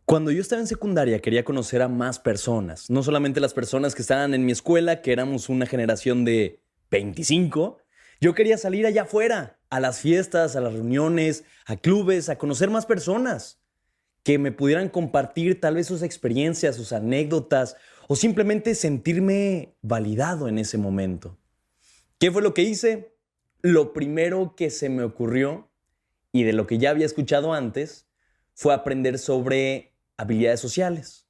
Cuando yo estaba en secundaria quería conocer a más personas, no solamente las personas que estaban en mi escuela, que éramos una generación de 25. Yo quería salir allá afuera, a las fiestas, a las reuniones, a clubes, a conocer más personas que me pudieran compartir tal vez sus experiencias, sus anécdotas o simplemente sentirme validado en ese momento. ¿Qué fue lo que hice? Lo primero que se me ocurrió y de lo que ya había escuchado antes fue aprender sobre habilidades sociales.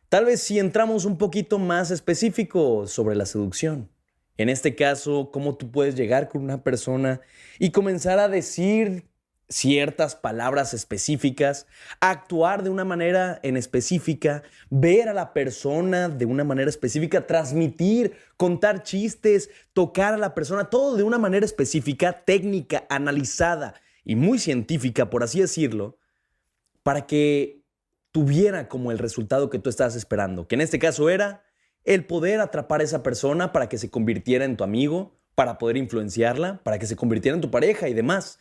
Tal vez si entramos un poquito más específico sobre la seducción. En este caso, cómo tú puedes llegar con una persona y comenzar a decir ciertas palabras específicas, actuar de una manera en específica, ver a la persona de una manera específica, transmitir, contar chistes, tocar a la persona, todo de una manera específica, técnica, analizada y muy científica, por así decirlo, para que tuviera como el resultado que tú estabas esperando, que en este caso era el poder atrapar a esa persona para que se convirtiera en tu amigo, para poder influenciarla, para que se convirtiera en tu pareja y demás.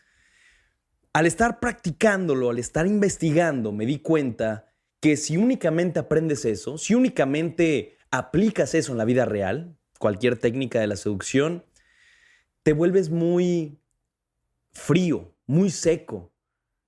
Al estar practicándolo, al estar investigando, me di cuenta que si únicamente aprendes eso, si únicamente aplicas eso en la vida real, cualquier técnica de la seducción, te vuelves muy frío, muy seco.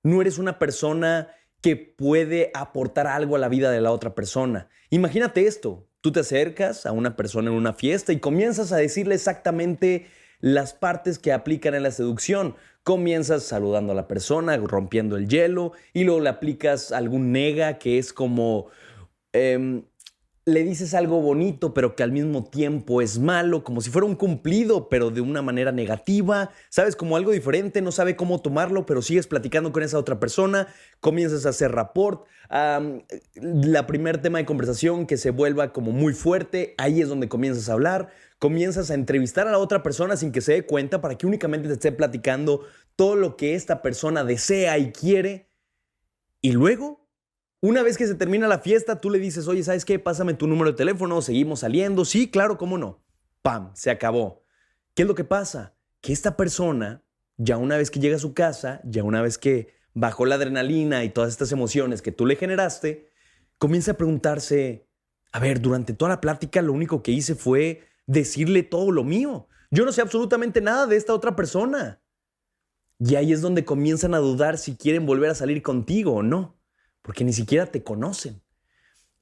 No eres una persona que puede aportar algo a la vida de la otra persona. Imagínate esto, tú te acercas a una persona en una fiesta y comienzas a decirle exactamente las partes que aplican en la seducción. Comienzas saludando a la persona, rompiendo el hielo y luego le aplicas algún nega que es como... le dices algo bonito, pero que al mismo tiempo es malo, como si fuera un cumplido, pero de una manera negativa, ¿sabes? Como algo diferente, no sabe cómo tomarlo, pero sigues platicando con esa otra persona, comienzas a hacer rapport, la primer tema de conversación que se vuelva como muy fuerte, ahí es donde comienzas a hablar, comienzas a entrevistar a la otra persona sin que se dé cuenta para que únicamente te esté platicando todo lo que esta persona desea y quiere, y luego... Una vez que se termina la fiesta, tú le dices, oye, ¿sabes qué? Pásame tu número de teléfono, seguimos saliendo. Sí, claro, ¿cómo no? ¡Pam! Se acabó. ¿Qué es lo que pasa? Que esta persona, ya una vez que llega a su casa, ya una vez que bajó la adrenalina y todas estas emociones que tú le generaste, comienza a preguntarse, a ver, durante toda la plática lo único que hice fue decirle todo lo mío. Yo no sé absolutamente nada de esta otra persona. Y ahí es donde comienzan a dudar si quieren volver a salir contigo o no. Porque ni siquiera te conocen.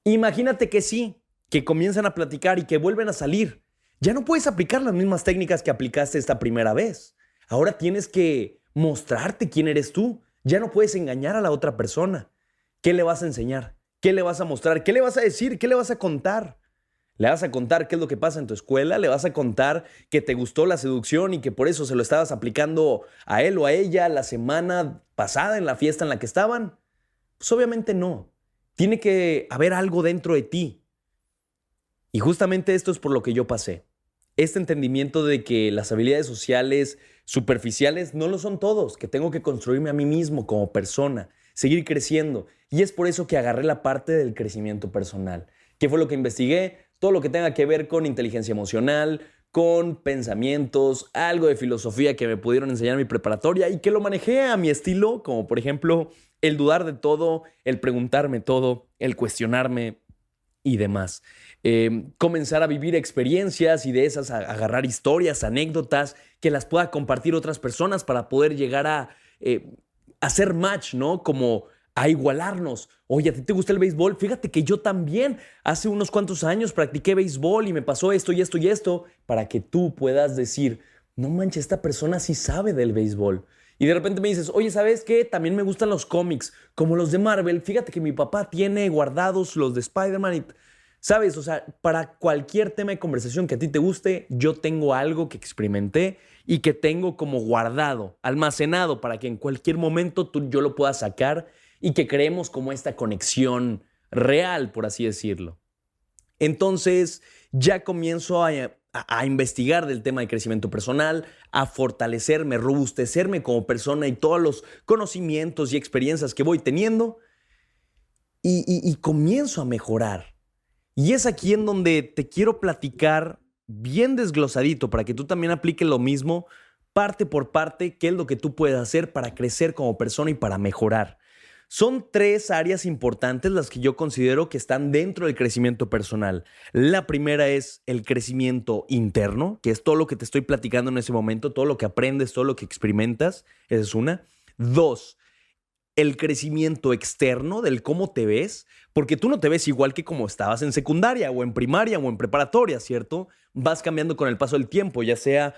Imagínate que sí, que comienzan a platicar y que vuelven a salir. Ya no puedes aplicar las mismas técnicas que aplicaste esta primera vez. Ahora tienes que mostrarte quién eres tú. Ya no puedes engañar a la otra persona. ¿Qué le vas a enseñar? ¿Qué le vas a mostrar? ¿Qué le vas a decir? ¿Qué le vas a contar? ¿Le vas a contar qué es lo que pasa en tu escuela? ¿Le vas a contar que te gustó la seducción y que por eso se lo estabas aplicando a él o a ella la semana pasada en la fiesta en la que estaban? Pues obviamente no. Tiene que haber algo dentro de ti. Y justamente esto es por lo que yo pasé. Este entendimiento de que las habilidades sociales superficiales no lo son todos, que tengo que construirme a mí mismo como persona, seguir creciendo. Y es por eso que agarré la parte del crecimiento personal. ¿Qué fue lo que investigué? Todo lo que tenga que ver con inteligencia emocional, con pensamientos, algo de filosofía que me pudieron enseñar en mi preparatoria y que lo manejé a mi estilo, como por ejemplo el dudar de todo, el preguntarme todo, el cuestionarme y demás. Comenzar a vivir experiencias y de esas agarrar historias, anécdotas que las pueda compartir otras personas para poder llegar a hacer match, ¿no? Como a igualarnos. Oye, ¿a ti te gusta el béisbol? Fíjate que yo también hace unos cuantos años practiqué béisbol y me pasó esto y esto y esto, para que tú puedas decir, no manches, esta persona sí sabe del béisbol. Y de repente me dices, oye, ¿sabes qué? También me gustan los cómics, como los de Marvel. Fíjate que mi papá tiene guardados los de Spider-Man y... ¿Sabes? O sea, para cualquier tema de conversación que a ti te guste, yo tengo algo que experimenté y que tengo como guardado, almacenado, para que en cualquier momento yo lo pueda sacar y que creemos como esta conexión real, por así decirlo. Entonces, ya comienzo a investigar del tema de crecimiento personal, a fortalecerme, robustecerme como persona y todos los conocimientos y experiencias que voy teniendo y comienzo a mejorar. Y es aquí en donde te quiero platicar bien desglosadito para que tú también apliques lo mismo, parte por parte, qué es lo que tú puedes hacer para crecer como persona y para mejorar. Son tres áreas importantes las que yo considero que están dentro del crecimiento personal. La primera es el crecimiento interno, que es todo lo que te estoy platicando en ese momento, todo lo que aprendes, todo lo que experimentas. Esa es una. Dos, el crecimiento externo del cómo te ves, porque tú no te ves igual que como estabas en secundaria o en primaria o en preparatoria, ¿cierto? Vas cambiando con el paso del tiempo, ya sea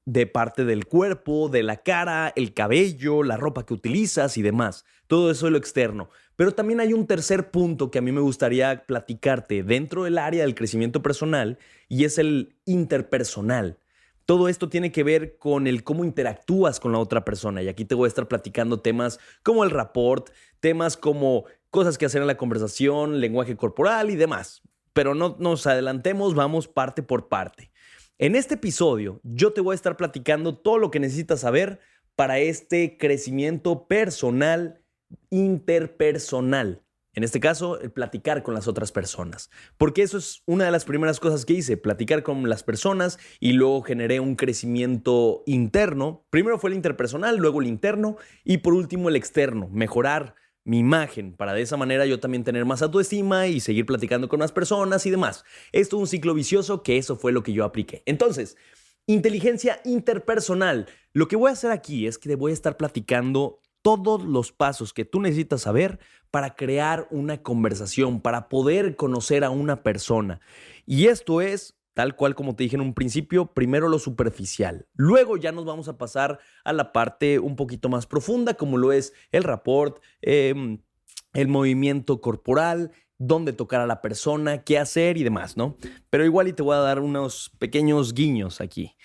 de parte del cuerpo, de la cara, el cabello, la ropa que utilizas y demás. Todo eso es lo externo. Pero también hay un tercer punto que a mí me gustaría platicarte dentro del área del crecimiento personal y es el interpersonal. Todo esto tiene que ver con el cómo interactúas con la otra persona y aquí te voy a estar platicando temas como el rapport, temas como cosas que hacer en la conversación, lenguaje corporal y demás. Pero no nos adelantemos, vamos parte por parte. En este episodio yo te voy a estar platicando todo lo que necesitas saber para este crecimiento personal, interpersonal. En este caso, el platicar con las otras personas. Porque eso es una de las primeras cosas que hice, platicar con las personas y luego generé un crecimiento interno. Primero fue el interpersonal, luego el interno y por último el externo, mejorar mi imagen para de esa manera yo también tener más autoestima y seguir platicando con más personas y demás. Esto es un ciclo vicioso que eso fue lo que yo apliqué. Entonces, inteligencia interpersonal. Lo que voy a hacer aquí es que te voy a estar platicando todos los pasos que tú necesitas saber para crear una conversación, para poder conocer a una persona. Y esto es, tal cual como te dije en un principio, primero lo superficial. Luego ya nos vamos a pasar a la parte un poquito más profunda, como lo es el rapport, el movimiento corporal, dónde tocar a la persona, qué hacer y demás, ¿no? Pero igual y te voy a dar unos pequeños guiños aquí.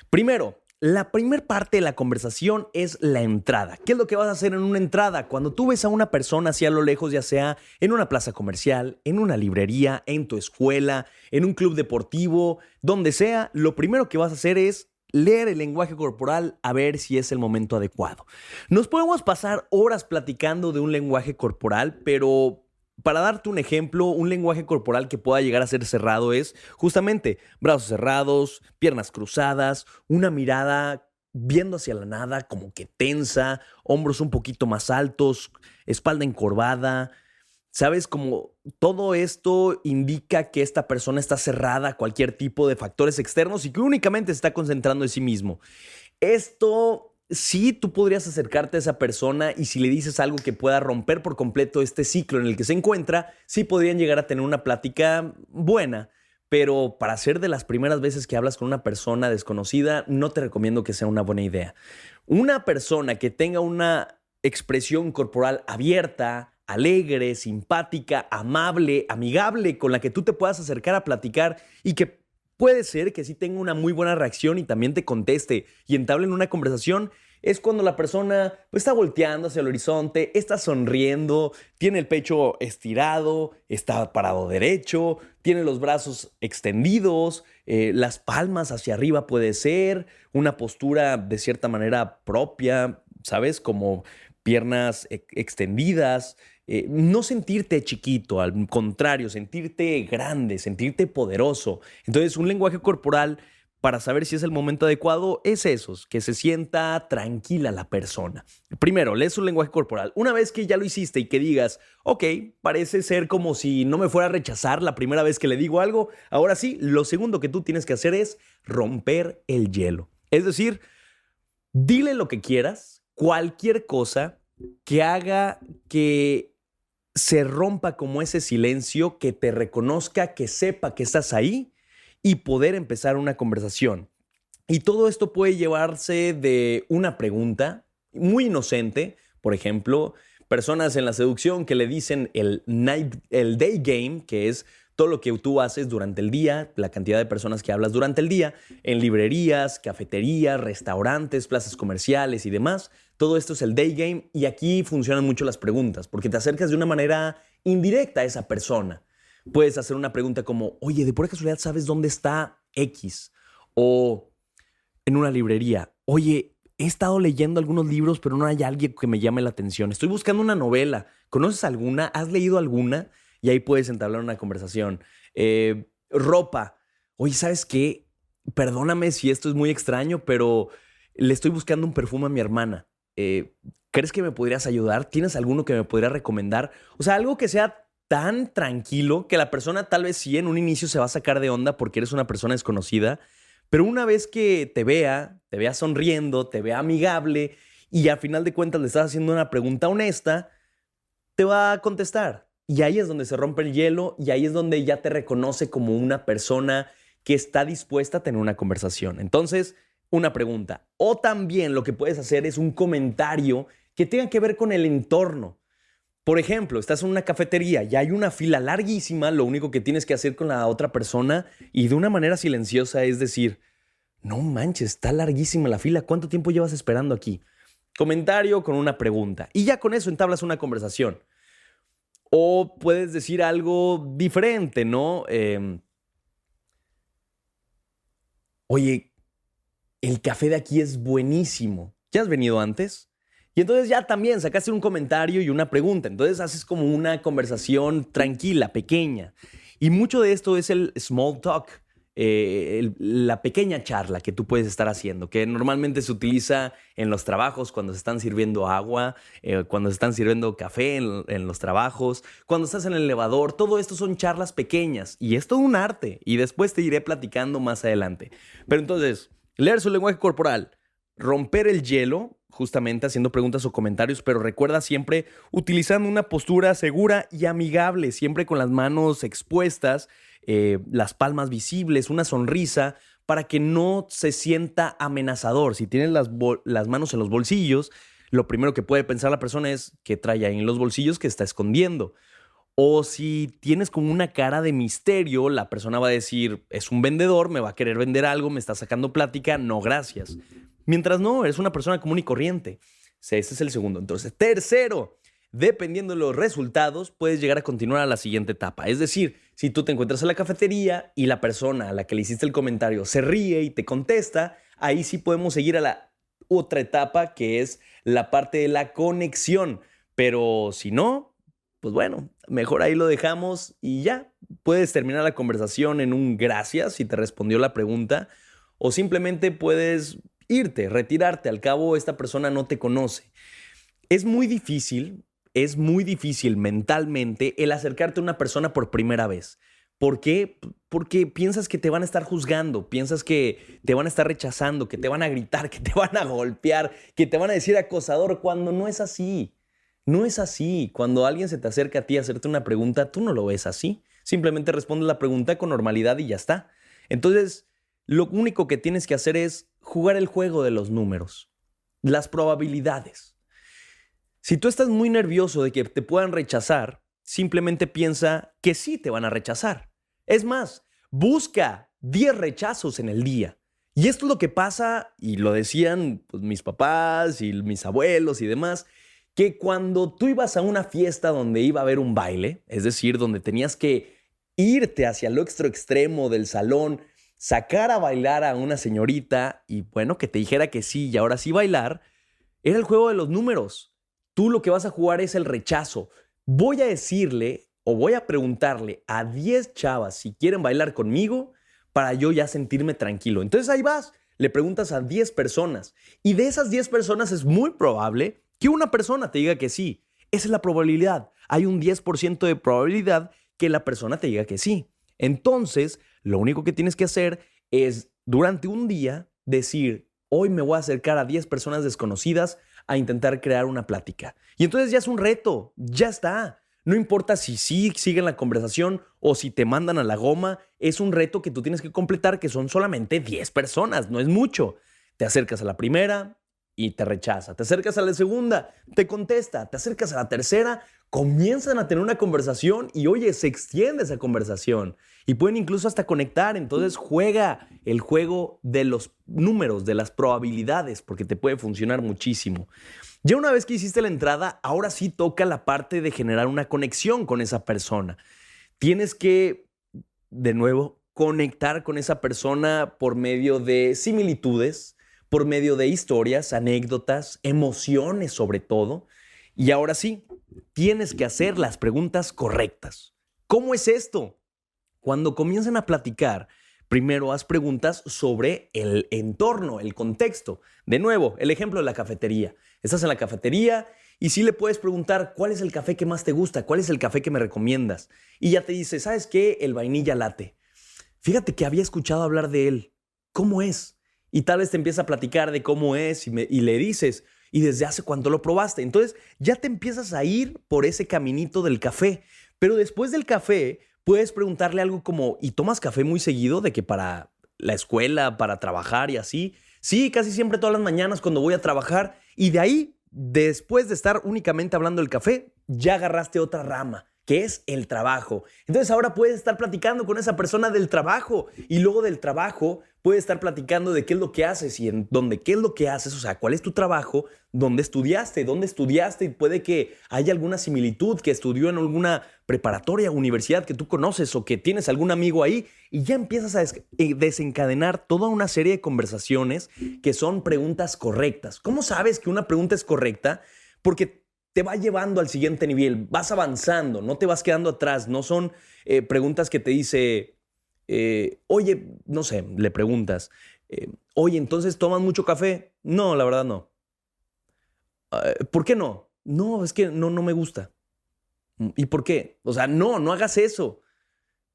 Primero, la primera parte de la conversación es la entrada. ¿Qué es lo que vas a hacer en una entrada? Cuando tú ves a una persona así a lo lejos, ya sea en una plaza comercial, en una librería, en tu escuela, en un club deportivo, donde sea, lo primero que vas a hacer es leer el lenguaje corporal a ver si es el momento adecuado. Nos podemos pasar horas platicando de un lenguaje corporal, pero para darte un ejemplo, un lenguaje corporal que pueda llegar a ser cerrado es justamente brazos cerrados, piernas cruzadas, una mirada viendo hacia la nada como que tensa, hombros un poquito más altos, espalda encorvada. ¿Sabes? Como todo esto indica que esta persona está cerrada a cualquier tipo de factores externos y que únicamente se está concentrando en sí mismo. Esto sí, tú podrías acercarte a esa persona y si le dices algo que pueda romper por completo este ciclo en el que se encuentra, sí podrían llegar a tener una plática buena. Pero para ser de las primeras veces que hablas con una persona desconocida, no te recomiendo que sea una buena idea. Una persona que tenga una expresión corporal abierta, alegre, simpática, amable, amigable, con la que tú te puedas acercar a platicar y que puede ser que sí tenga una muy buena reacción y también te conteste y entablen una conversación, es cuando la persona pues, está volteando hacia el horizonte, está sonriendo, tiene el pecho estirado, está parado derecho, tiene los brazos extendidos, las palmas hacia arriba puede ser, una postura de cierta manera propia, ¿sabes? Como piernas extendidas. No sentirte chiquito, al contrario, sentirte grande, sentirte poderoso. Entonces, un lenguaje corporal para saber si es el momento adecuado es eso, que se sienta tranquila la persona. Primero, lees un lenguaje corporal. Una vez que ya lo hiciste y que digas, ok, parece ser como si no me fuera a rechazar la primera vez que le digo algo, ahora sí, lo segundo que tú tienes que hacer es romper el hielo. Es decir, dile lo que quieras, cualquier cosa que haga que se rompa como ese silencio, que te reconozca, que sepa que estás ahí y poder empezar una conversación. Y todo esto puede llevarse de una pregunta muy inocente, por ejemplo, personas en la seducción que le dicen el day game, que es todo lo que tú haces durante el día, la cantidad de personas que hablas durante el día, en librerías, cafeterías, restaurantes, plazas comerciales y demás. Todo esto es el day game y aquí funcionan mucho las preguntas porque te acercas de una manera indirecta a esa persona. Puedes hacer una pregunta como, oye, ¿de pura casualidad sabes dónde está X? O en una librería, oye, he estado leyendo algunos libros, pero no hay alguien que me llame la atención. Estoy buscando una novela. ¿Conoces alguna? ¿Has leído alguna? Y ahí puedes entablar una conversación. Ropa. Oye, ¿sabes qué? Perdóname si esto es muy extraño, pero le estoy buscando un perfume a mi hermana. ¿Crees que me podrías ayudar? ¿Tienes alguno que me podría recomendar? O sea, algo que sea tan tranquilo que la persona tal vez sí en un inicio se va a sacar de onda porque eres una persona desconocida, pero una vez que te vea sonriendo, te vea amigable y al final de cuentas le estás haciendo una pregunta honesta, te va a contestar. Y ahí es donde se rompe el hielo y ahí es donde ya te reconoce como una persona que está dispuesta a tener una conversación. Entonces, una pregunta. O también lo que puedes hacer es un comentario que tenga que ver con el entorno. Por ejemplo, estás en una cafetería y hay una fila larguísima, lo único que tienes que hacer con la otra persona y de una manera silenciosa es decir, no manches, está larguísima la fila, ¿cuánto tiempo llevas esperando aquí? Comentario con una pregunta y ya con eso entablas una conversación. O puedes decir algo diferente, ¿no? Oye, el café de aquí es buenísimo. ¿Ya has venido antes? Y entonces ya también sacaste un comentario y una pregunta. Entonces haces como una conversación tranquila, pequeña. Y mucho de esto es el small talk, la pequeña charla que tú puedes estar haciendo, que normalmente se utiliza en los trabajos cuando se están sirviendo agua, cuando se están sirviendo café en los trabajos, cuando estás en el elevador. Todo esto son charlas pequeñas y es todo un arte. Y después te iré platicando más adelante. Pero entonces, leer su lenguaje corporal, romper el hielo, justamente haciendo preguntas o comentarios, pero recuerda siempre utilizando una postura segura y amigable, siempre con las manos expuestas, las palmas visibles, una sonrisa, para que no se sienta amenazador. Si tienes las manos en los bolsillos, lo primero que puede pensar la persona es que trae ahí en los bolsillos que está escondiendo. O si tienes como una cara de misterio, la persona va a decir, es un vendedor, me va a querer vender algo, me está sacando plática, no, gracias. Mientras no, eres una persona común y corriente. Ese es el segundo. Entonces, tercero, dependiendo de los resultados, puedes llegar a continuar a la siguiente etapa. Es decir, si tú te encuentras en la cafetería y la persona a la que le hiciste el comentario se ríe y te contesta, ahí sí podemos seguir a la otra etapa, que es la parte de la conexión. Pero si no, pues bueno, mejor ahí lo dejamos y ya. Puedes terminar la conversación en un gracias si te respondió la pregunta, o simplemente puedes irte, retirarte. Al cabo, esta persona no te conoce. Es es muy difícil mentalmente el acercarte a una persona por primera vez. ¿Por qué? Porque piensas que te van a estar juzgando, piensas que te van a estar rechazando, que te van a gritar, que te van a golpear, que te van a decir acosador, cuando no es así. No es así. Cuando alguien se te acerca a ti a hacerte una pregunta, tú no lo ves así. Simplemente respondes la pregunta con normalidad y ya está. Entonces, lo único que tienes que hacer es jugar el juego de los números, las probabilidades. Si tú estás muy nervioso de que te puedan rechazar, simplemente piensa que sí te van a rechazar. Es más, busca 10 rechazos en el día. Y esto es lo que pasa, y lo decían pues, mis papás y mis abuelos y demás, que cuando tú ibas a una fiesta donde iba a haber un baile, es decir, donde tenías que irte hacia el otro extremo del salón, sacar a bailar a una señorita y bueno, que te dijera que sí y ahora sí bailar, era el juego de los números. Tú lo que vas a jugar es el rechazo. Voy a decirle o voy a preguntarle a 10 chavas si quieren bailar conmigo para yo ya sentirme tranquilo. Entonces ahí vas, le preguntas a 10 personas y de esas 10 personas es muy probable que una persona te diga que sí. Esa es la probabilidad. Hay un 10% de probabilidad que la persona te diga que sí. Entonces, lo único que tienes que hacer es durante un día decir, hoy me voy a acercar a 10 personas desconocidas a intentar crear una plática. Y entonces ya es un reto, ya está. No importa si sí siguen la conversación o si te mandan a la goma, es un reto que tú tienes que completar, que son solamente 10 personas, no es mucho. Te acercas a la primera y te rechaza. Te acercas a la segunda, te contesta. Te acercas a la tercera, comienzan a tener una conversación y oye, se extiende esa conversación. Y pueden incluso hasta conectar. Entonces juega el juego de los números, de las probabilidades, porque te puede funcionar muchísimo. Ya una vez que hiciste la entrada, ahora sí toca la parte de generar una conexión con esa persona. Tienes que, de nuevo, conectar con esa persona por medio de similitudes, por medio de historias, anécdotas, emociones sobre todo. Y ahora sí, tienes que hacer las preguntas correctas. ¿Cómo es esto? Cuando comienzan a platicar, Primero haz preguntas sobre el entorno, el contexto. De nuevo, el ejemplo de la cafetería. Estás en la cafetería y sí le puedes preguntar cuál es el café que más te gusta, cuál es el café que me recomiendas. Y ya te dice, ¿sabes qué? El vainilla latte. Fíjate que había escuchado hablar de él. ¿Cómo es? Y tal vez te empieza a platicar de cómo es y le dices, ¿y desde hace cuánto lo probaste? Entonces ya te empiezas a ir por ese caminito del café. Pero después del café puedes preguntarle algo como, ¿y tomas café muy seguido? De que para la escuela, para trabajar y así. Sí, casi siempre todas las mañanas cuando voy a trabajar. Y de ahí, después de estar únicamente hablando del café, ya agarraste otra rama, que es el trabajo. Entonces ahora puedes estar platicando con esa persona del trabajo y luego del trabajo puedes estar platicando de qué es lo que haces y en dónde, qué es lo que haces, o sea, cuál es tu trabajo, dónde estudiaste y puede que haya alguna similitud que estudió en alguna preparatoria, universidad que tú conoces o que tienes algún amigo ahí y ya empiezas a desencadenar toda una serie de conversaciones que son preguntas correctas. ¿Cómo sabes que una pregunta es correcta? Porque te va llevando al siguiente nivel, vas avanzando, no te vas quedando atrás, no son preguntas que te dice, oye, no sé, le preguntas, oye, entonces ¿tomas mucho café? No, la verdad no. ¿Por qué no? No, es que no me gusta. ¿Y por qué? O sea, no hagas eso.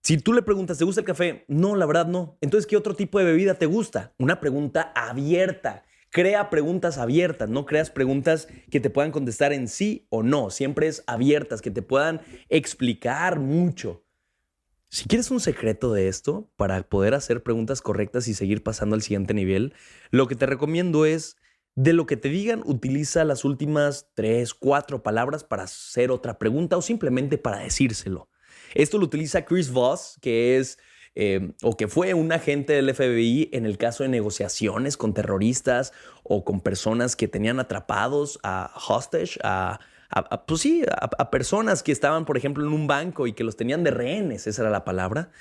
Si tú le preguntas, ¿te gusta el café? No, la verdad no. Entonces, ¿qué otro tipo de bebida te gusta? Una pregunta abierta. Crea preguntas abiertas, no creas preguntas que te puedan contestar en sí o no. Siempre es abiertas, que te puedan explicar mucho. Si quieres un secreto de esto, para poder hacer preguntas correctas y seguir pasando al siguiente nivel, lo que te recomiendo es, de lo que te digan, utiliza las últimas 3, 4 palabras para hacer otra pregunta o simplemente para decírselo. Esto lo utiliza Chris Voss, que es o que fue un agente del FBI en el caso de negociaciones con terroristas o con personas que tenían atrapados a hostage, pues sí, a personas que estaban, por ejemplo, en un banco y que los tenían de rehenes, esa era la palabra.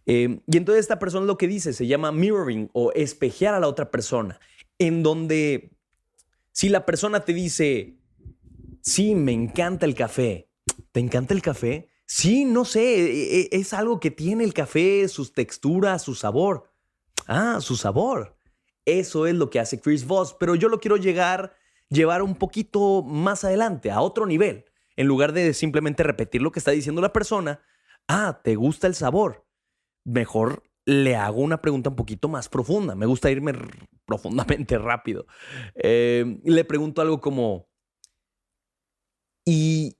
Y entonces esta persona lo que dice se llama mirroring o espejear a la otra persona, en donde si la persona te dice, sí, me encanta el café, ¿te encanta el café? Sí, no sé, es algo que tiene el café, sus texturas, su sabor. Ah, su sabor. Eso es lo que hace Chris Voss, pero yo lo quiero llevar un poquito más adelante, a otro nivel. En lugar de simplemente repetir lo que está diciendo la persona, ah, ¿te gusta el sabor? Mejor le hago una pregunta un poquito más profunda. Me gusta irme profundamente rápido. Le pregunto algo como, ¿y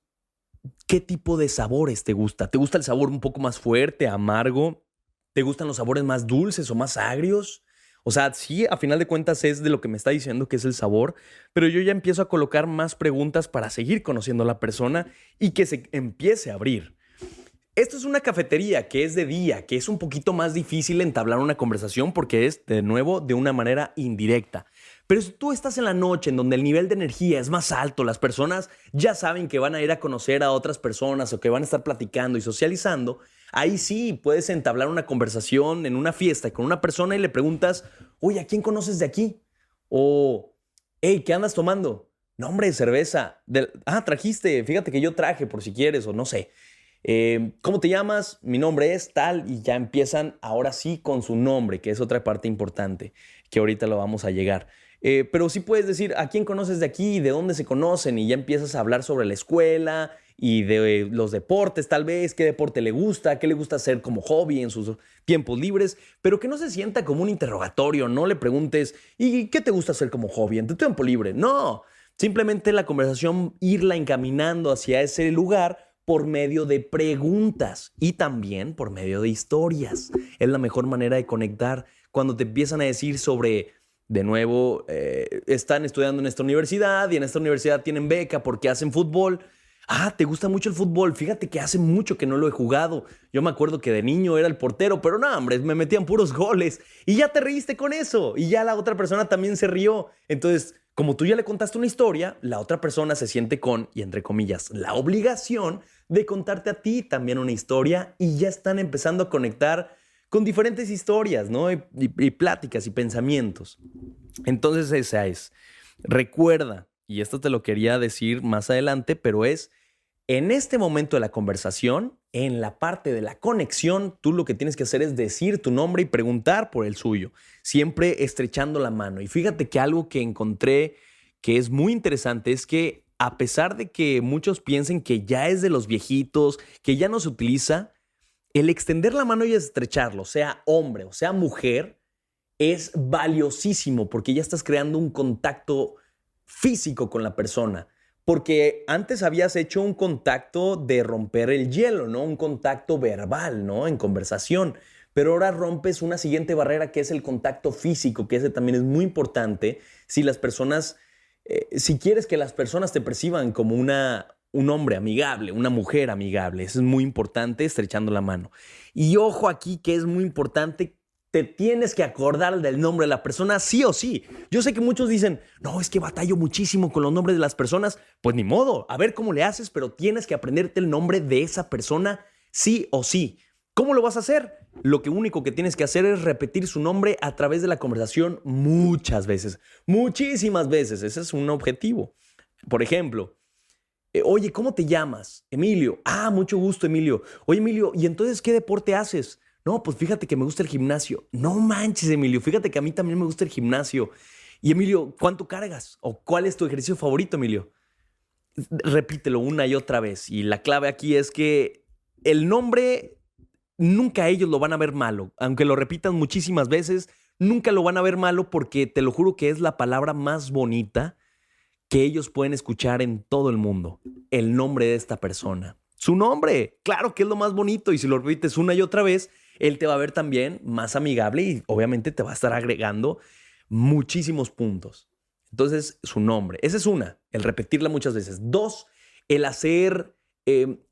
qué tipo de sabores te gusta? ¿Te gusta el sabor un poco más fuerte, amargo? ¿Te gustan los sabores más dulces o más agrios? O sea, sí, a final de cuentas es de lo que me está diciendo que es el sabor, pero yo ya empiezo a colocar más preguntas para seguir conociendo a la persona y que se empiece a abrir. Esto es una cafetería que es de día, que es un poquito más difícil entablar una conversación porque es, de nuevo, de una manera indirecta. Pero si tú estás en la noche en donde el nivel de energía es más alto, las personas ya saben que van a ir a conocer a otras personas o que van a estar platicando y socializando, ahí sí puedes entablar una conversación en una fiesta con una persona y le preguntas, oye, ¿a quién conoces de aquí? O, hey, ¿qué andas tomando? No, hombre, cerveza. Trajiste, fíjate que yo traje por si quieres o no sé. ¿Cómo te llamas? Mi nombre es tal y ya empiezan ahora sí con su nombre, que es otra parte importante, que ahorita lo vamos a llegar. Pero sí puedes decir a quién conoces de aquí, de dónde se conocen y ya empiezas a hablar sobre la escuela y de los deportes tal vez, qué deporte le gusta, qué le gusta hacer como hobby en sus tiempos libres, pero que no se sienta como un interrogatorio, no le preguntes ¿y qué te gusta hacer como hobby en tu tiempo libre? No, simplemente la conversación irla encaminando hacia ese lugar por medio de preguntas y también por medio de historias. Es la mejor manera de conectar cuando te empiezan a decir sobre, de nuevo, están estudiando en esta universidad y en esta universidad tienen beca porque hacen fútbol. Ah, ¿te gusta mucho el fútbol? Fíjate que hace mucho que no lo he jugado. Yo me acuerdo que de niño era el portero, pero no, hombre, me metían puros goles. Y ya te reíste con eso. Y ya la otra persona también se rió. Entonces, como tú ya le contaste una historia, la otra persona se siente con, y entre comillas, la obligación de contarte a ti también una historia y ya están empezando a conectar con diferentes historias, ¿no? Y pláticas y pensamientos. Entonces esa es. Recuerda, y esto te lo quería decir más adelante, pero es en este momento de la conversación, en la parte de la conexión, tú lo que tienes que hacer es decir tu nombre y preguntar por el suyo, siempre estrechando la mano. Y fíjate que algo que encontré que es muy interesante es que a pesar de que muchos piensen que ya es de los viejitos, que ya no se utiliza, el extender la mano y estrecharlo, sea hombre o sea mujer, es valiosísimo porque ya estás creando un contacto físico con la persona. Porque antes habías hecho un contacto de romper el hielo, ¿no? Un contacto verbal, ¿no? En conversación. Pero ahora rompes una siguiente barrera que es el contacto físico, que ese también es muy importante si las personas, si quieres que las personas te perciban como un hombre amigable, una mujer amigable. Eso es muy importante, estrechando la mano. Y ojo aquí que es muy importante, te tienes que acordar del nombre de la persona sí o sí. Yo sé que muchos dicen, no, es que batallo muchísimo con los nombres de las personas. Pues ni modo, a ver cómo le haces, pero tienes que aprenderte el nombre de esa persona sí o sí. ¿Cómo lo vas a hacer? Lo que único que tienes que hacer es repetir su nombre a través de la conversación muchas veces, muchísimas veces. Ese es un objetivo. Por ejemplo, oye, ¿cómo te llamas? Emilio. Ah, mucho gusto, Emilio. Oye, Emilio, ¿y entonces qué deporte haces? No, pues fíjate que me gusta el gimnasio. No manches, Emilio, fíjate que a mí también me gusta el gimnasio. Y Emilio, ¿cuánto cargas? ¿O cuál es tu ejercicio favorito, Emilio? Repítelo una y otra vez. Y la clave aquí es que el nombre nunca ellos lo van a ver malo. Aunque lo repitan muchísimas veces, nunca lo van a ver malo porque te lo juro que es la palabra más bonita que ellos pueden escuchar en todo el mundo. El nombre de esta persona. Su nombre, claro que es lo más bonito. Y si lo repites una y otra vez, él te va a ver también más amigable y obviamente te va a estar agregando muchísimos puntos. Entonces, su nombre. Esa es una, el repetirla muchas veces. Dos, el hacer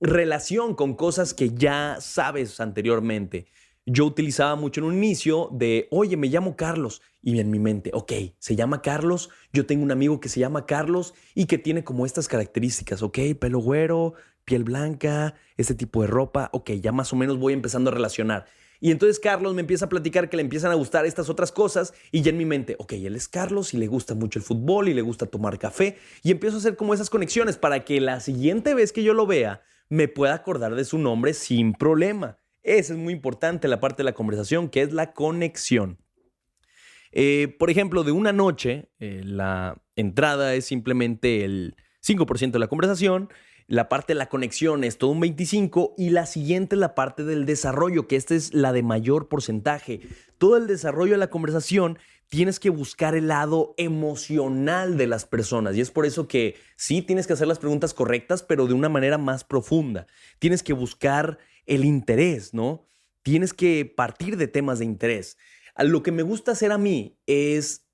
relación con cosas que ya sabes anteriormente. Yo utilizaba mucho en un inicio de, oye, me llamo Carlos. Y en mi mente, ok, se llama Carlos, yo tengo un amigo que se llama Carlos y que tiene como estas características, ok, pelo güero, piel blanca, este tipo de ropa, ok, ya más o menos voy empezando a relacionar. Y entonces Carlos me empieza a platicar que le empiezan a gustar estas otras cosas y ya en mi mente, ok, él es Carlos y le gusta mucho el fútbol y le gusta tomar café y empiezo a hacer como esas conexiones para que la siguiente vez que yo lo vea me pueda acordar de su nombre sin problema. Esa es muy importante la parte de la conversación, que es la conexión. Por ejemplo, de una noche, la entrada es simplemente el 5% de la conversación, la parte de la conexión es todo un 25% y la siguiente es la parte del desarrollo, que esta es la de mayor porcentaje. Todo el desarrollo de la conversación tienes que buscar el lado emocional de las personas y es por eso que sí tienes que hacer las preguntas correctas, pero de una manera más profunda. Tienes que buscar el interés, ¿no? Tienes que partir de temas de interés. Lo que me gusta hacer a mí es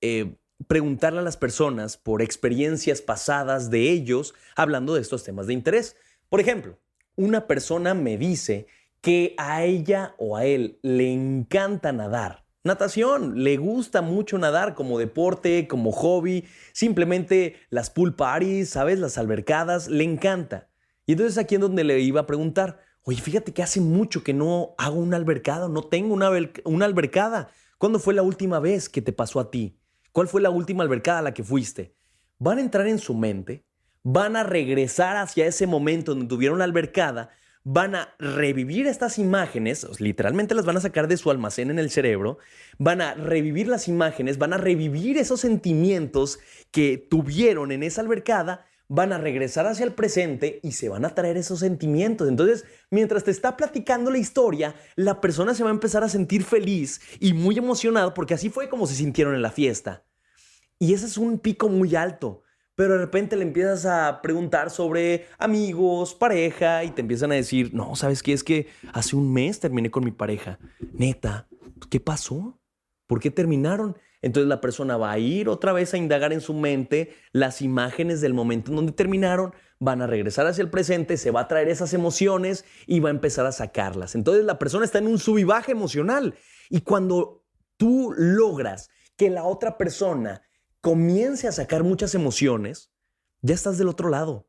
preguntarle a las personas por experiencias pasadas de ellos hablando de estos temas de interés. Por ejemplo, una persona me dice que a ella o a él le encanta nadar. Natación, le gusta mucho nadar como deporte, como hobby, simplemente las pool parties, ¿sabes? Las albercadas, le encanta. Y entonces aquí es donde le iba a preguntar, oye, fíjate que hace mucho que no hago una albercada, no tengo una albercada. ¿Cuándo fue la última vez que te pasó a ti? ¿Cuál fue la última albercada a la que fuiste? Van a entrar en su mente, van a regresar hacia ese momento donde tuvieron la albercada, van a revivir estas imágenes, literalmente las van a sacar de su almacén en el cerebro, van a revivir las imágenes, van a revivir esos sentimientos que tuvieron en esa albercada, van a regresar hacia el presente y se van a traer esos sentimientos. Entonces, mientras te está platicando la historia, la persona se va a empezar a sentir feliz y muy emocionada porque así fue como se sintieron en la fiesta. Y ese es un pico muy alto. Pero de repente le empiezas a preguntar sobre amigos, pareja, y te empiezan a decir, no, ¿sabes qué? Es que hace un mes terminé con mi pareja. Neta, ¿qué pasó? ¿Por qué terminaron? Entonces la persona va a ir otra vez a indagar en su mente las imágenes del momento en donde terminaron, van a regresar hacia el presente, se va a traer esas emociones y va a empezar a sacarlas. Entonces la persona está en un sub y baja emocional. Y cuando tú logras que la otra persona comience a sacar muchas emociones, ya estás del otro lado.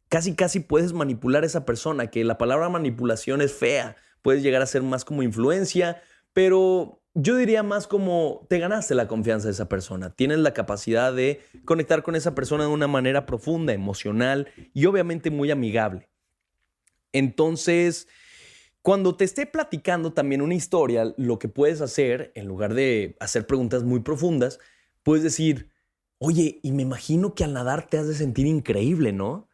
Casi puedes manipular a esa persona, que la palabra manipulación es fea. Puedes llegar a ser más como influencia, pero yo diría más como te ganaste la confianza de esa persona. Tienes la capacidad de conectar con esa persona de una manera profunda, emocional y obviamente muy amigable. Entonces, Cuando te esté platicando también una historia, lo que puedes hacer, en lugar de hacer preguntas muy profundas, puedes decir, oye, y me imagino que al nadar te has de sentir increíble, ¿no?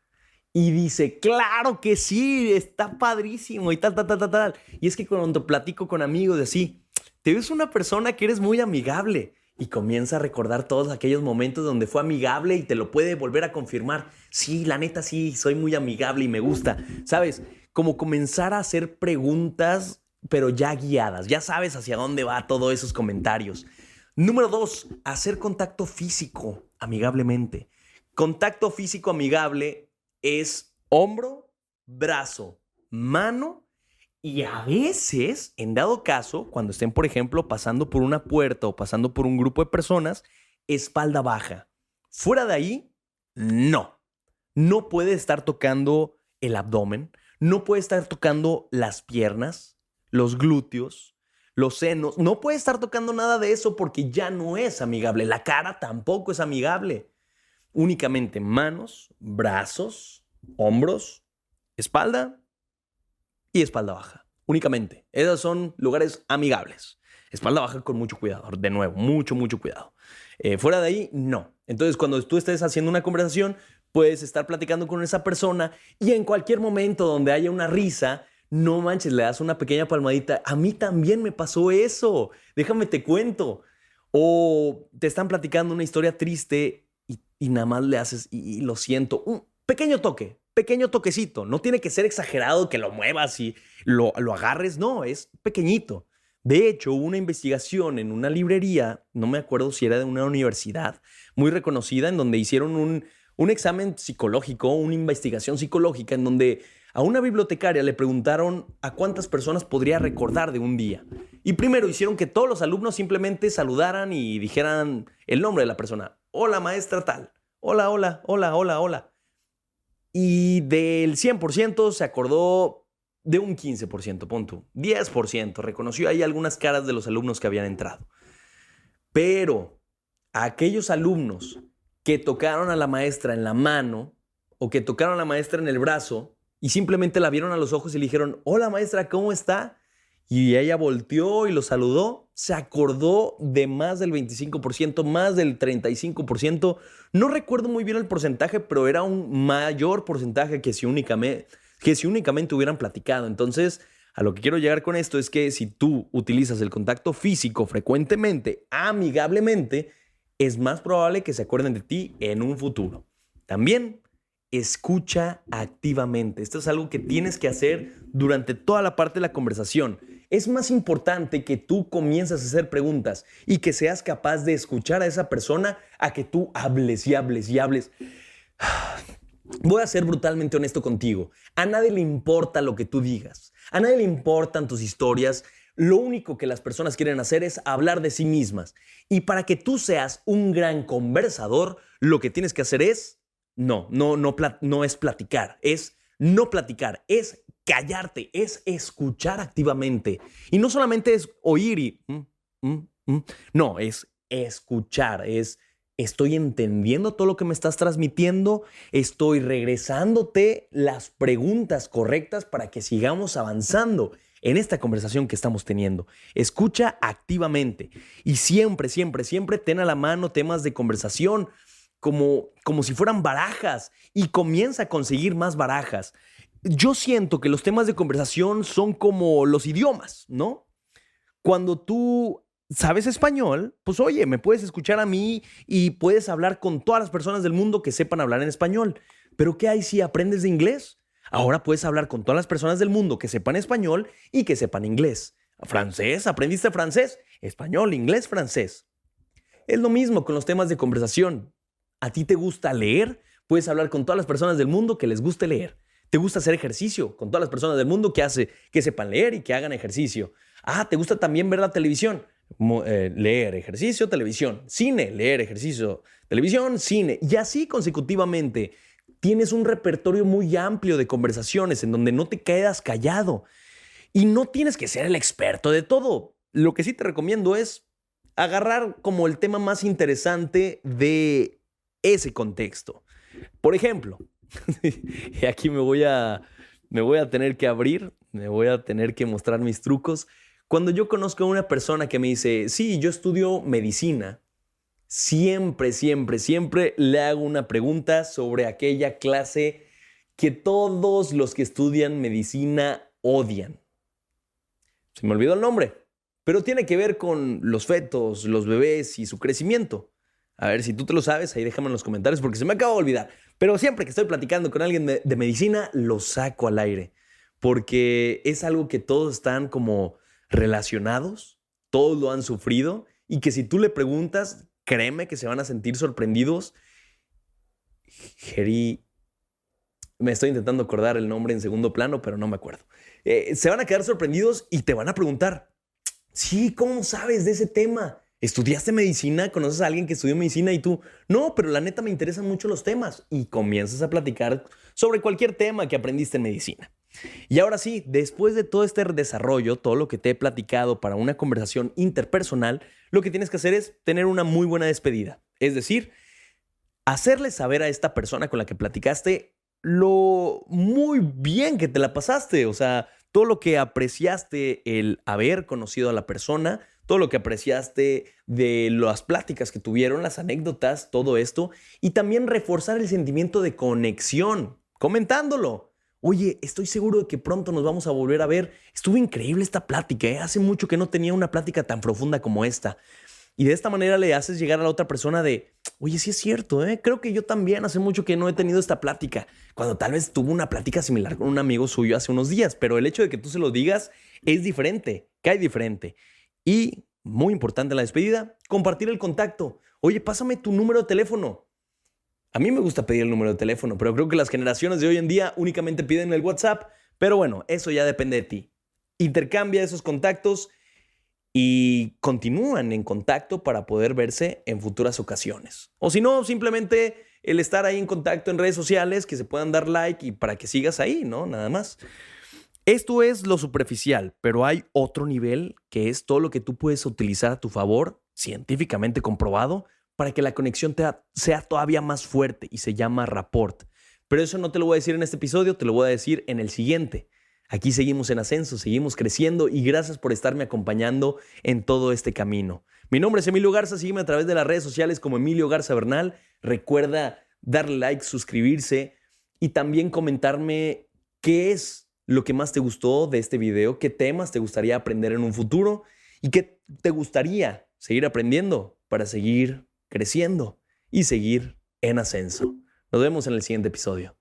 Y dice, claro que sí, está padrísimo y tal, tal, tal, tal, tal. Y es que cuando platico con amigos de así, te ves una persona que eres muy amigable y comienza a recordar todos aquellos momentos donde fue amigable y te lo puede volver a confirmar. Sí, la neta sí, soy muy amigable y me gusta. ¿Sabes? Como comenzar a hacer preguntas, pero ya guiadas. Ya sabes hacia dónde va todos esos comentarios. Número 2, hacer contacto físico amigablemente. Contacto físico amigable es hombro, brazo, mano y a veces, en dado caso, cuando estén, por ejemplo, pasando por una puerta o pasando por un grupo de personas, espalda baja. Fuera de ahí, no. No puede estar tocando el abdomen, no puede estar tocando las piernas, los glúteos, los senos. No puede estar tocando nada de eso porque ya no es amigable. La cara tampoco es amigable. Únicamente manos, brazos, hombros, espalda y espalda baja. Únicamente. Esos son lugares amigables. Espalda baja con mucho cuidado. De nuevo, mucho, mucho cuidado. Fuera de ahí, no. Entonces, cuando tú estés haciendo una conversación, puedes estar platicando con esa persona y en cualquier momento donde haya una risa, no manches, le das una pequeña palmadita. A mí también me pasó eso. Déjame te cuento. O te están platicando una historia triste y nada más le haces y lo siento. Un pequeño toque, pequeño toquecito. No tiene que ser exagerado que lo muevas y lo agarres. No, es pequeñito. De hecho, hubo una investigación en una librería, no me acuerdo si era de una universidad muy reconocida, en donde hicieron un examen psicológico, una investigación psicológica, en donde a una bibliotecaria le preguntaron a cuántas personas podría recordar de un día. Y primero hicieron que todos los alumnos simplemente saludaran y dijeran el nombre de la persona. Hola, maestra tal. Hola, hola, hola, hola, hola. Y del 100% se acordó de un 15%, pon tú, 10%. Reconoció ahí algunas caras de los alumnos que habían entrado. Pero a aquellos alumnos que tocaron a la maestra en la mano o que tocaron a la maestra en el brazo y simplemente la vieron a los ojos y le dijeron, hola maestra, ¿cómo está? Y ella volteó y lo saludó, se acordó de más del 25%, más del 35%. No recuerdo muy bien el porcentaje, pero era un mayor porcentaje que si únicamente hubieran platicado. Entonces, a lo que quiero llegar con esto es que si tú utilizas el contacto físico frecuentemente, amigablemente, es más probable que se acuerden de ti en un futuro. También escucha activamente. Esto es algo que tienes que hacer durante toda la parte de la conversación. Es más importante que tú comiences a hacer preguntas y que seas capaz de escuchar a esa persona a que tú hables y hables y hables. Voy a ser brutalmente honesto contigo. A nadie le importa lo que tú digas. A nadie le importan tus historias. Lo único que las personas quieren hacer es hablar de sí mismas. Y para que tú seas un gran conversador, lo que tienes que hacer es no es platicar, es no platicar, es callarte, es escuchar activamente. Y no solamente es oír y no, es escuchar, es estoy entendiendo todo lo que me estás transmitiendo, estoy regresándote las preguntas correctas para que sigamos avanzando en esta conversación que estamos teniendo. Escucha activamente y siempre, siempre, siempre ten a la mano temas de conversación como si fueran barajas y comienza a conseguir más barajas. Yo siento que los temas de conversación son como los idiomas, ¿no? Cuando tú sabes español, pues oye, me puedes escuchar a mí y puedes hablar con todas las personas del mundo que sepan hablar en español. Pero ¿qué hay si aprendes de inglés? Ahora puedes hablar con todas las personas del mundo que sepan español y que sepan inglés. ¿Francés? ¿Aprendiste francés? Español, inglés, francés. Es lo mismo con los temas de conversación. ¿A ti te gusta leer? Puedes hablar con todas las personas del mundo que les guste leer. ¿Te gusta hacer ejercicio? Con todas las personas del mundo que sepan leer y que hagan ejercicio. ¿Te gusta también ver la televisión? Leer, ejercicio, televisión. Cine, leer, ejercicio, televisión, cine. Y así consecutivamente. Tienes un repertorio muy amplio de conversaciones en donde no te quedas callado. Y no tienes que ser el experto de todo. Lo que sí te recomiendo es agarrar como el tema más interesante de ese contexto. Por ejemplo, y aquí me voy a tener que abrir. me voy a tener que mostrar mis trucos. Cuando yo conozco a una persona que me dice, sí, yo estudio medicina, siempre, siempre, siempre le hago una pregunta sobre aquella clase que todos los que estudian medicina odian. Se me olvidó el nombre, pero tiene que ver con los fetos, los bebés y su crecimiento. A ver, si tú te lo sabes, ahí déjame en los comentarios porque se me acaba de olvidar. Pero siempre que estoy platicando con alguien de medicina, lo saco al aire. Porque es algo que todos están como relacionados, todos lo han sufrido y que si tú le preguntas, créeme que se van a sentir sorprendidos. Me estoy intentando acordar el nombre en segundo plano, pero no me acuerdo. Se van a quedar sorprendidos y te van a preguntar, sí, ¿cómo sabes de ese tema? ¿Estudiaste medicina? ¿Conoces a alguien que estudió medicina? Y tú, no, pero la neta me interesan mucho los temas. Y comienzas a platicar sobre cualquier tema que aprendiste en medicina. Y ahora sí, después de todo este desarrollo, todo lo que te he platicado para una conversación interpersonal, lo que tienes que hacer es tener una muy buena despedida. Es decir, hacerle saber a esta persona con la que platicaste lo muy bien que te la pasaste. O sea, todo lo que apreciaste el haber conocido a la persona, todo lo que apreciaste de las pláticas que tuvieron, las anécdotas, todo esto. Y también reforzar el sentimiento de conexión, comentándolo. Oye, estoy seguro de que pronto nos vamos a volver a ver. Estuvo increíble esta plática, ¿eh? Hace mucho que no tenía una plática tan profunda como esta. Y de esta manera le haces llegar a la otra persona de, oye, sí es cierto, ¿eh? Creo que yo también hace mucho que no he tenido esta plática. Cuando tal vez tuvo una plática similar con un amigo suyo hace unos días, pero el hecho de que tú se lo digas es diferente, cae diferente. Y, muy importante en la despedida, compartir el contacto. Oye, pásame tu número de teléfono. A mí me gusta pedir el número de teléfono, pero creo que las generaciones de hoy en día únicamente piden el WhatsApp. Pero bueno, eso ya depende de ti. Intercambia esos contactos y continúan en contacto para poder verse en futuras ocasiones. O si no, simplemente el estar ahí en contacto en redes sociales, que se puedan dar like y para que sigas ahí, ¿no? Nada más. Esto es lo superficial, pero hay otro nivel que es todo lo que tú puedes utilizar a tu favor, científicamente comprobado, para que la conexión sea todavía más fuerte y se llama rapport. Pero eso no te lo voy a decir en este episodio, te lo voy a decir en el siguiente. Aquí seguimos en ascenso, seguimos creciendo y gracias por estarme acompañando en todo este camino. Mi nombre es Emilio Garza, sígueme a través de las redes sociales como Emilio Garza Bernal. Recuerda darle like, suscribirse y también comentarme qué es lo que más te gustó de este video, qué temas te gustaría aprender en un futuro y qué te gustaría seguir aprendiendo para seguir creciendo y seguir en ascenso. Nos vemos en el siguiente episodio.